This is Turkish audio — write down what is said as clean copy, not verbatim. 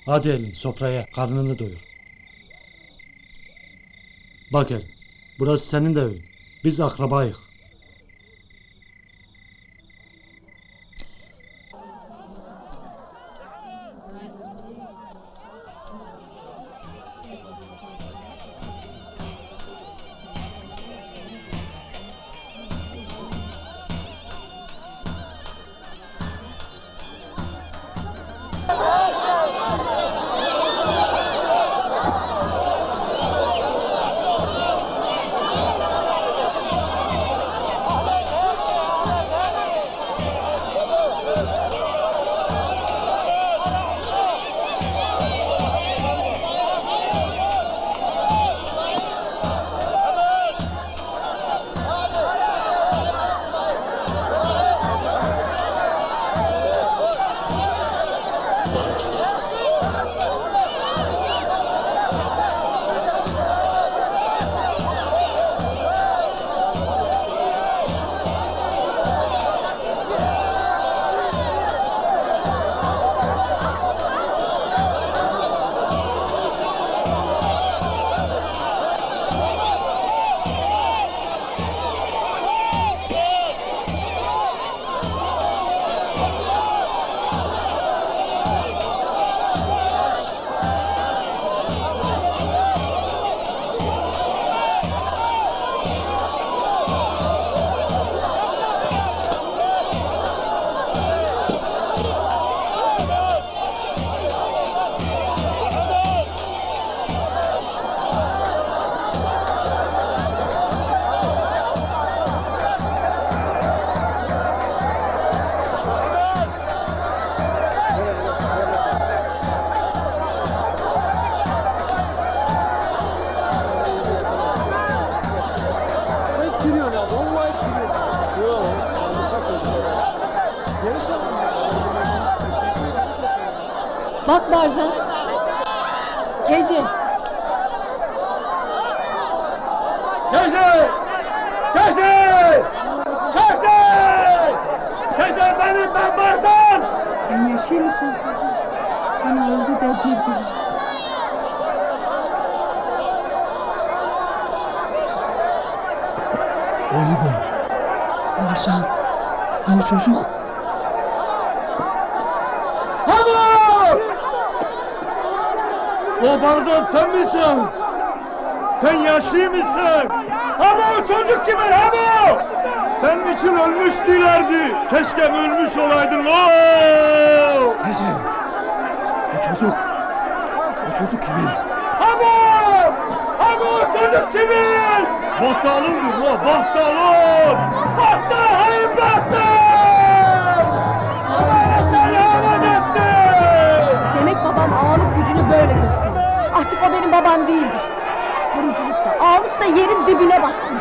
Hadi elin sofraya, karnını doyur. Bak el, burası senin de evin. Biz akrabayız. Bak Barzan. Gece. Keşe! Keşe! Keşe! Keşe benim, ben Barzan! Sen yaşıyor musun? Sana oldu da dedim. Oğlum bu. Barzan. O çocuk. O Barzan sen misin? Sen yaşlı mısın? Ama o çocuk kimin ama? Senin için ölmüştülerdi. Keşke ölmüş olaydın. Oo! Gece. O çocuk kimin? Ama! Ama o çocuk kimin? Bahtalındır o, Bahtalın! Bahtal, hayır Bahtal! Allah selamet etti! Demek babam ağalık gücünü böyle gösteriyor. Artık o benim babam değildir. Koruculuk da ağalık da yerin dibine batsın.